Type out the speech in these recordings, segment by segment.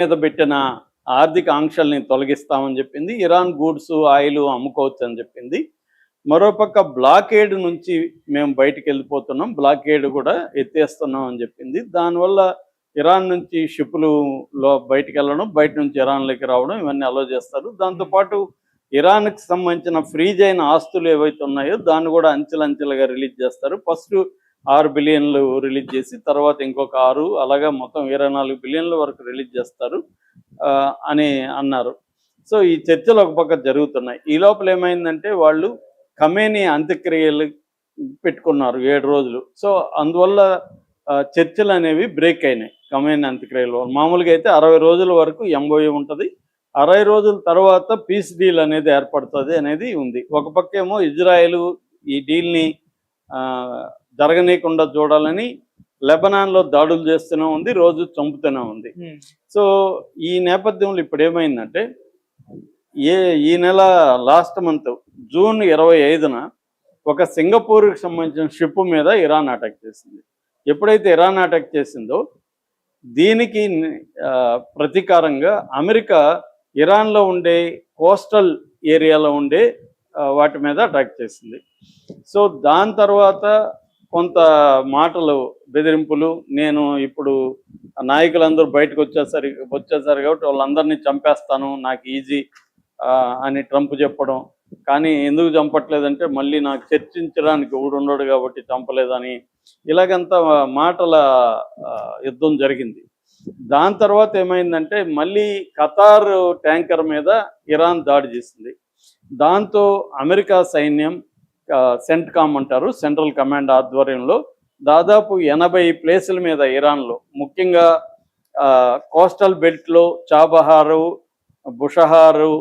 మీద పెట్టిన ఆర్థిక ఆంక్షల్ని తొలగిస్తామని చెప్పింది. ఇరాన్ గూడ్స్, ఆయిల్ అమ్ముకోవచ్చు అని చెప్పింది. మరోపక్క బ్లాకేడ్ నుంచి మేము బయటికి వెళ్ళిపోతున్నాం, బ్లాకేడ్ కూడా ఎత్తేస్తున్నాం అని చెప్పింది. దానివల్ల ఇరాన్ నుంచి షిప్పులు బయటికి వెళ్ళడం, బయట నుంచి ఇరాన్లోకి రావడం ఇవన్నీ అలో చేస్తారు. దాంతోపాటు ఇరాన్కి సంబంధించిన ఫ్రీజ్ అయిన ఆస్తులు ఏవైతే ఉన్నాయో దాన్ని కూడా అంచెలంచెలుగా రిలీజ్ చేస్తారు. ఫస్ట్ 6 బిలియన్లు రిలీజ్ చేసి తర్వాత ఇంకొక 6, అలాగా మొత్తం 24 బిలియన్ల వరకు రిలీజ్ చేస్తారు అని అన్నారు. సో ఈ చర్చలు ఒక పక్క జరుగుతున్నాయి. ఈ లోపల ఏమైందంటే వాళ్ళు ఖమేనీ అంత్యక్రియలు పెట్టుకున్నారు 7 రోజులు. సో అందువల్ల చర్చలు అనేవి బ్రేక్ అయినాయి. ఖమేనీ అంత్యక్రియలు మామూలుగా అయితే 60 రోజుల వరకు ఎంఓయూ ఉంటుంది, 60 రోజుల తర్వాత పీస్ డీల్ అనేది ఏర్పడుతుంది అనేది ఉంది. ఒక పక్క ఏమో ఇజ్రాయెల్ ఈ డీల్ని జరగనీయకుండా చూడాలని లెబనాన్లో దాడులు చేస్తూనే ఉంది, రోజు చంపుతూనే ఉంది. సో ఈ నేపథ్యంలో ఇప్పుడు ఏమైందంటే ఈ నెల లాస్ట్ మంత్ జూన్ 25న ఒక సింగపూర్కి సంబంధించిన షిప్ మీద ఇరాన్ అటాక్ చేసింది. ఎప్పుడైతే ఇరాన్ అటాక్ చేసిందో దీనికి ప్రతీకారంగా అమెరికా ఇరాన్లో ఉండే కోస్టల్ ఏరియాలో ఉండే వాటి మీద అటాక్ చేసింది. సో దాని తర్వాత కొంత మాటలు, బెదిరింపులు, నేను ఇప్పుడు నాయకులందరూ బయటకు వచ్చేసారు కాబట్టి వాళ్ళందరినీ చంపేస్తాను, నాకు ఈజీ అని ట్రంప్ చెప్పడం. కానీ ఎందుకు చంపట్లేదంటే మళ్ళీ నాకు చర్చించడానికి ఊడుండడు కాబట్టి చంపలేదని, ఇలాగంతా మాటల యుద్ధం జరిగింది. దాని తర్వాత ఏమైందంటే మళ్ళీ ఖతార్ ట్యాంకర్ మీద ఇరాన్ దాడి చేసింది. దాంతో అమెరికా సైన్యం సెంట్కామ్ అంటారు, సెంట్రల్ కమాండ్ ఆధ్వర్యంలో దాదాపు 80 ప్లేసుల మీద ఇరాన్లో, ముఖ్యంగా కోస్టల్ బెల్ట్లో చాబహారు, బుషహారు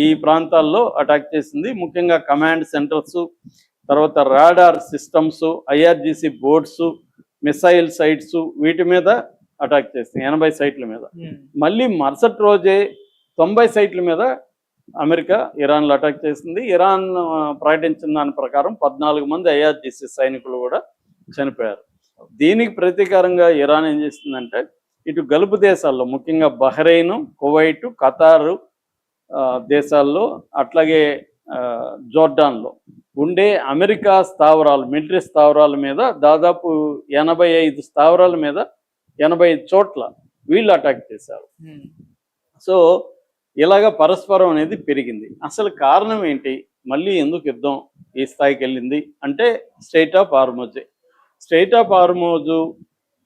ఈ ప్రాంతాల్లో అటాక్ చేసింది. ముఖ్యంగా కమాండ్ సెంటర్స్, తర్వాత radar systems, IRGC boards, missile sites, వీటి మీద అటాక్ చేసింది 80 సైట్ల మీద. మళ్ళీ మరుసటి రోజే 90 సైట్ల మీద అమెరికా ఇరాన్లో అటాక్ చేసింది. ఇరాన్ ప్రకటించిన దాని ప్రకారం 14 మంది ఐఆర్జీసీ సైనికులు కూడా చనిపోయారు. దీనికి ప్రతీకారంగా ఇరాన్ ఏం చేసిందంటే ఇటు గల్ఫ్ దేశాల్లో, ముఖ్యంగా బహ్రెయిన్, కువైట్, ఖతారు దేశాల్లో, అట్లాగే జోర్డాన్లో ఉండే అమెరికా స్థావరాలు, మిలిటరీ స్థావరాల మీద దాదాపు 85 స్థావరాల మీద 85 చోట్ల వీళ్ళు అటాక్ చేశారు. సో ఇలాగ పరస్పరం అనేది పెరిగింది. అసలు కారణం ఏంటి, మళ్ళీ ఎందుకు యుద్ధం ఈ స్థాయికి వెళ్ళింది అంటే strait of Hormuz. Strait of Hormuz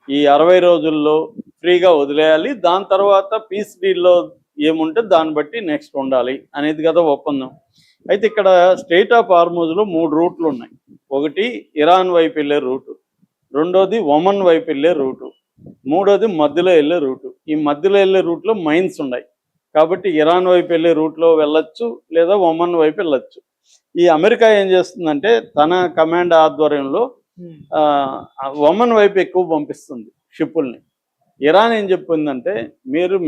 ఈ 60 రోజుల్లో ఫ్రీగా వదిలేయాలి, దాని తర్వాత పీస్ డీల్లో ఏముంటే దాన్ని బట్టి నెక్స్ట్ ఉండాలి అనేది కదా ఒప్పందం. అయితే ఇక్కడ స్ట్రెయిట్ ఆఫ్ హార్మోజ్లో 3 రూట్లు ఉన్నాయి. ఒకటి ఇరాన్ వైపు వెళ్ళే రూటు, రెండోది ఒమన్ వైపు వెళ్ళే రూటు, మూడోది మధ్యలో వెళ్ళే రూటు. ఈ మధ్యలో వెళ్ళే రూట్లో మైన్స్ ఉన్నాయి కాబట్టి ఇరాన్ వైపు వెళ్ళే రూట్లో వెళ్ళొచ్చు, లేదా ఒమన్ వైపు వెళ్ళొచ్చు. ఈ అమెరికా ఏం చేస్తుందంటే తన కమాండ్ ఆధ్వర్యంలో ఒమన్ వైపు ఎక్కువ పంపిస్తుంది షిప్పుల్ని. ఇరాన్ ఏం చెప్పిందంటే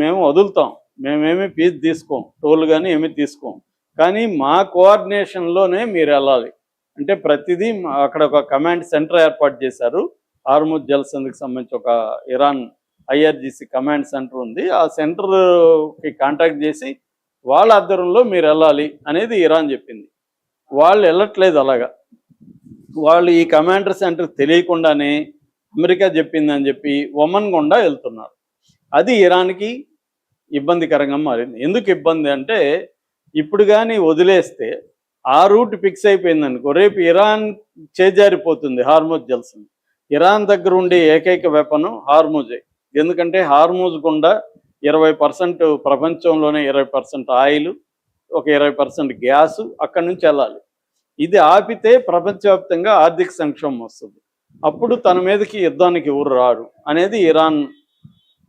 మేము వదులుతాం, మేమేమి ఫీజు తీసుకోం, టోల్ కానీ ఏమీ తీసుకోం, కానీ మా కోఆర్డినేషన్లోనే మీరు వెళ్ళాలి అంటే ప్రతిదీ. అక్కడ ఒక కమాండ్ సెంటర్ ఏర్పాటు చేశారు, హార్ముజ్ జలసంధికి సంబంధించి ఒక ఇరాన్ ఐఆర్జీసీ కమాండ్ సెంటర్ ఉంది. ఆ సెంటర్కి కాంటాక్ట్ చేసి వాళ్ళ ఆధ్వర్యంలో మీరు వెళ్ళాలి అనేది ఇరాన్ చెప్పింది. వాళ్ళు వెళ్ళట్లేదు. అలాగా వాళ్ళు ఈ కమాండర్ సెంటర్ తెలియకుండానే అమెరికా చెప్పిందని చెప్పి ఒమన్ గుండా వెళ్తున్నారు. అది ఇరాన్కి ఇబ్బందికరంగా మారింది. ఎందుకు ఇబ్బంది అంటే ఇప్పుడు కానీ వదిలేస్తే ఆ రూట్ ఫిక్స్ అయిపోయిందనుకో, రేపు ఇరాన్ చేజారిపోతుంది హార్ముజ్ జలసంధి. ఇరాన్ దగ్గర ఉండే ఏకైక వెపను హార్ముజే. ఎందుకంటే హార్ముజ్ గుండా 20% ప్రపంచంలోనే 20% ఆయిల్, ఒక 20% గ్యాసు అక్కడి నుంచి వెళ్ళాలి. ఇది ఆపితే ప్రపంచవ్యాప్తంగా ఆర్థిక సంక్షోభం వస్తుంది. అప్పుడు తన మీదకి యుద్ధానికి ఎవరు రారు అనేది ఇరాన్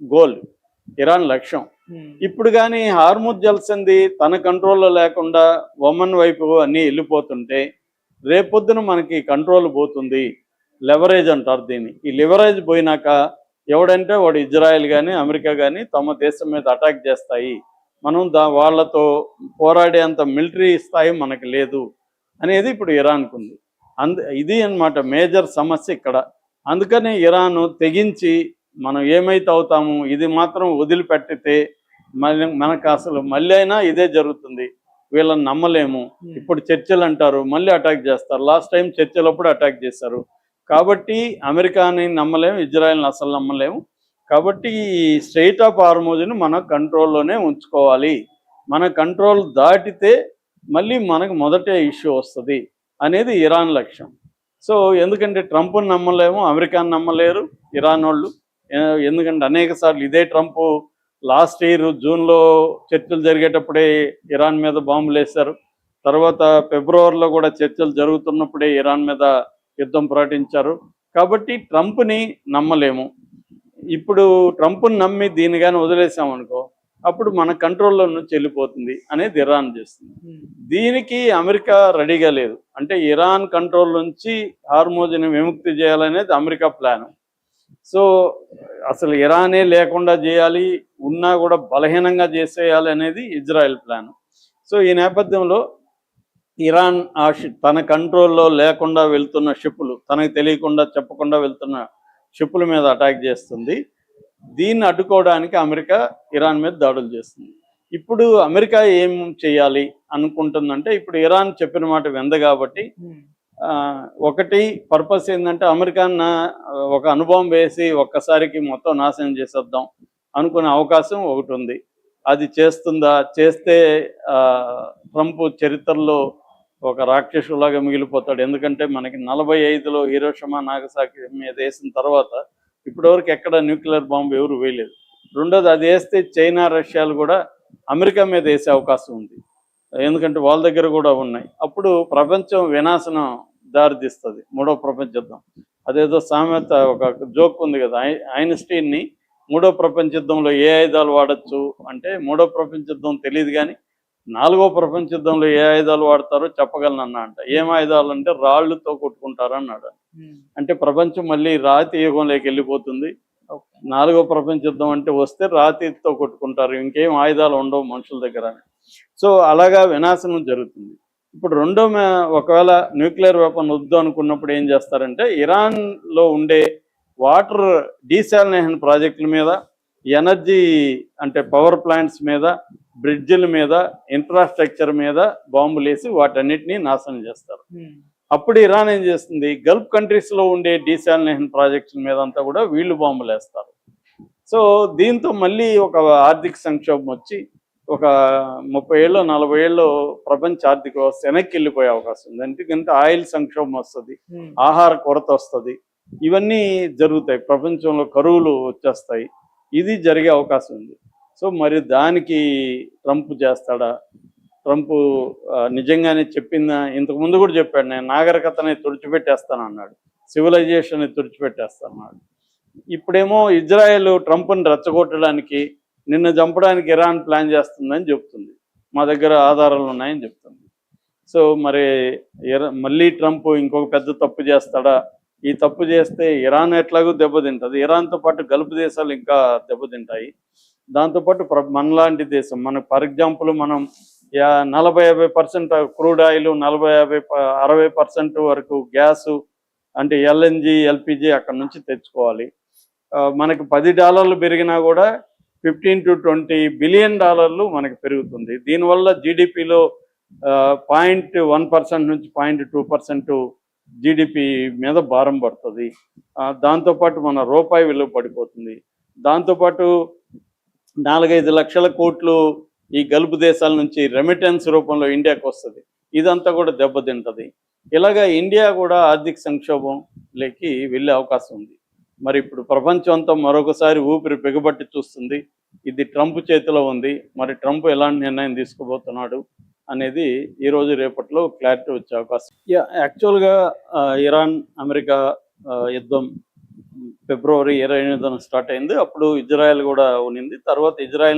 గోల్, ఇరాన్ లక్ష్యం. ఇప్పుడు కానీ హార్ముజ్ జలసంధి తన కంట్రోల్లో లేకుండా ఒమన్ వైపు అన్నీ వెళ్ళిపోతుంటే రేపొద్దున మనకి కంట్రోల్ పోతుంది. లెవరేజ్ అంటారు దీన్ని. ఈ లివరేజ్ పోయినాక ఎవడంటే వాడు ఇజ్రాయెల్ కానీ అమెరికా కానీ తమ దేశం మీద అటాక్ చేస్తాయి, మనం వాళ్ళతో పోరాడేంత మిలిటరీ స్థాయి మనకు లేదు అనేది ఇప్పుడు ఇరాన్కు ఉంది. ఇది అన్నమాట మేజర్ సమస్య ఇక్కడ. అందుకని ఇరాన్ తెగించి మనం ఏమైతే అవుతాము ఇది మాత్రం వదిలిపెట్టితే మనకు అసలు మళ్ళీ అయినా ఇదే జరుగుతుంది, వీళ్ళని నమ్మలేము. ఇప్పుడు చర్చలు అంటారు, మళ్ళీ అటాక్ చేస్తారు. లాస్ట్ టైం చర్చలప్పుడు అటాక్ చేశారు. కాబట్టి అమెరికాని నమ్మలేము, ఇజ్రాయెల్ని అసలు నమ్మలేము. కాబట్టి ఈ స్ట్రెయిట్ ఆఫ్ హార్మోజ్ని మన కంట్రోల్లోనే ఉంచుకోవాలి. మన కంట్రోల్ దాటితే మళ్ళీ మనకు మొదటే ఇష్యూ వస్తుంది అనేది ఇరాన్ లక్ష్యం. సో ఎందుకంటే ట్రంప్ని నమ్మలేము, అమెరికాని నమ్మలేరు ఇరాన్ వాళ్ళు. ఎందుకంటే అనేక సార్లు ఇదే ట్రంప్ లాస్ట్ ఇయర్ జూన్లో చర్చలు జరిగేటప్పుడే ఇరాన్ మీద బాంబులు వేశారు. తర్వాత ఫిబ్రవరిలో కూడా చర్చలు జరుగుతున్నప్పుడే ఇరాన్ మీద యుద్ధం ప్రకటించారు. కాబట్టి ట్రంప్ని నమ్మలేము. ఇప్పుడు ట్రంప్ని నమ్మి దీన్ని కానీ వదిలేసామనుకో అప్పుడు మన కంట్రోల్లో నుంచి వెళ్ళిపోతుంది అనేది ఇరాన్ చేస్తుంది. దీనికి అమెరికా రెడీగా లేదు. అంటే ఇరాన్ కంట్రోల్ నుంచి హార్మోజ్ని విముక్తి చేయాలనేది అమెరికా ప్లాన్. సో అసలు ఇరానే లేకుండా చేయాలి, ఉన్నా కూడా బలహీనంగా చేసేయాలి అనేది ఇజ్రాయెల్ ప్లాన్. సో ఈ నేపథ్యంలో ఇరాన్ తన కంట్రోల్లో లేకుండా వెళ్తున్న షిప్పులు, తనకు తెలియకుండా చెప్పకుండా వెళ్తున్న షిప్పుల మీద అటాక్ చేస్తుంది. దీన్ని అడ్డుకోవడానికి అమెరికా ఇరాన్ మీద దాడులు చేస్తుంది. ఇప్పుడు అమెరికా ఏం చేయాలి అనుకుంటుందంటే, ఇప్పుడు ఇరాన్ చెప్పిన మాట వింద కాబట్టి ఒకటి పర్పస్ ఏంటంటే అమెరికాను ఒక అనుభవం వేసి ఒక్కసారికి మొత్తం నాశనం చేసేద్దాం అనుకునే అవకాశం ఒకటి ఉంది. అది చేస్తుందా? చేస్తే ట్రంప్ చరిత్రలో ఒక రాక్షసులాగా మిగిలిపోతాడు. ఎందుకంటే మనకి 45లో హీరోషిమా నాగసాకి మీద వేసిన తర్వాత ఇప్పటివరకు ఎక్కడ న్యూక్లియర్ బాంబు ఎవరు వేయలేదు. రెండోది అది వేస్తే చైనా రష్యాలు కూడా అమెరికా మీద వేసే అవకాశం ఉంది, ఎందుకంటే వాళ్ళ దగ్గర కూడా ఉన్నాయి. అప్పుడు ప్రపంచం వినాశనం దారితీస్తుంది, మూడో ప్రపంచ యుద్ధం. అదేదో సామెత ఒక జోక్ ఉంది కదా, ఐన్స్టీన్ని మూడో ప్రపంచ యుద్ధంలో ఏ ఆయుధాలు వాడచ్చు అంటే మూడో ప్రపంచ యుద్ధం తెలియదు కానీ నాలుగో ప్రపంచ యుద్ధంలో ఏ ఆయుధాలు వాడతారో చెప్పగలనన్నా అంట. ఏం ఆయుధాలు అంటే రాళ్లతో కొట్టుకుంటారు అన్నాడు. అంటే ప్రపంచం మళ్ళీ రాతి యుగంలోకి వెళ్ళిపోతుంది. నాలుగో ప్రపంచ యుద్ధం అంటే వస్తే రాతితో కొట్టుకుంటారు, ఇంకేం ఆయుధాలు ఉండవు మనుషుల దగ్గర. సో అలాగా వినాశనం జరుగుతుంది. ఇప్పుడు ఒకవేళ న్యూక్లియర్ వెపన్ వద్దు అనుకున్నప్పుడు ఏం చేస్తారంటే ఇరాన్లో ఉండే వాటర్ డీసాలినేషన్ ప్రాజెక్టుల మీద, ఎనర్జీ అంటే పవర్ ప్లాంట్స్ మీద, బ్రిడ్జిల మీద, ఇన్ఫ్రాస్ట్రక్చర్ మీద బాంబులు వేసి వాటన్నిటినీ నాశనం చేస్తారు. అప్పుడు ఇరాన్ ఏం చేస్తుంది, గల్ఫ్ కంట్రీస్లో ఉండే డీసాలినేషన్ ప్రాజెక్టుల మీద అంతా కూడా వీళ్ళు బాంబులు వేస్తారు. సో దీంతో మళ్ళీ ఒక ఆర్థిక సంక్షోభం వచ్చి ఒక 30 ఏళ్ళు 40 ఏళ్ళు ప్రపంచ ఆర్థిక వ్యవస్థ వెనక్కి వెళ్ళిపోయే అవకాశం ఉంది. ఎందుకంటే ఆయిల్ సంక్షోభం వస్తుంది, ఆహార కొరత వస్తుంది, ఇవన్నీ జరుగుతాయి, ప్రపంచంలో కరువులు వచ్చేస్తాయి. ఇది జరిగే అవకాశం ఉంది. సో మరి దానికి ట్రంప్ చేస్తాడా? ట్రంప్ నిజంగానే ఇంతకుముందు కూడా చెప్పాడు, నేను నాగరికతని తుడిచిపెట్టేస్తాను అన్నాడు, సివిలైజేషన్ తుడిచిపెట్టేస్తాను అన్నాడు. ఇప్పుడేమో ఇజ్రాయెల్ ట్రంప్ని రెచ్చగొట్టడానికి, నిన్ను చంపడానికి ఇరాన్ ప్లాన్ చేస్తుందని చెప్తుంది, మా దగ్గర ఆధారాలు ఉన్నాయని చెప్తుంది. సో మరి మళ్ళీ ట్రంప్ ఇంకొక పెద్ద తప్పు చేస్తాడా? ఈ తప్పు చేస్తే ఇరాన్ ఎట్లాగో దెబ్బతింటుంది, ఇరాన్తో పాటు గల్ఫ్ దేశాలు ఇంకా దెబ్బతింటాయి. దాంతోపాటు మనలాంటి దేశం, మనకు ఫర్ ఎగ్జాంపుల్ మనం 40-50% క్రూడ్ ఆయిల్, 40-60% వరకు గ్యాసు అంటే ఎల్ఎన్జి ఎల్పిజి అక్కడ నుంచి తెచ్చుకోవాలి. మనకు $10 పెరిగినా కూడా $15 to $20 బిలియన్ మనకి పెరుగుతుంది. దీనివల్ల జీడిపిలో 0.1% నుంచి 0.2% జీడిపి మీద భారం పడుతుంది. దాంతోపాటు మన రూపాయి విలువ పడిపోతుంది. దాంతోపాటు 4-5 లక్షల కోట్లు ఈ గల్ఫ్ దేశాల నుంచి రెమిటెన్స్ రూపంలో ఇండియాకు వస్తుంది. ఇదంతా కూడా దెబ్బతింటుంది. ఇలాగా ఇండియా కూడా ఆర్థిక సంక్షోభంలోకి వెళ్ళే అవకాశం ఉంది. మరి ఇప్పుడు ప్రపంచం అంతా మరొకసారి ఊపిరి బిగబట్టి చూస్తుంది. ఇది ట్రంప్ చేతిలో ఉంది. మరి ట్రంప్ ఎలాంటి నిర్ణయం తీసుకోబోతున్నాడు అనేది ఈరోజు రేపట్లో క్లారిటీ వచ్చే అవకాశం. యాక్చువల్గా ఇరాన్ అమెరికా యుద్ధం ఫిబ్రవరి 28న స్టార్ట్ అయింది. అప్పుడు ఇజ్రాయెల్ కూడా ఉన్నింది. తర్వాత ఇజ్రాయెల్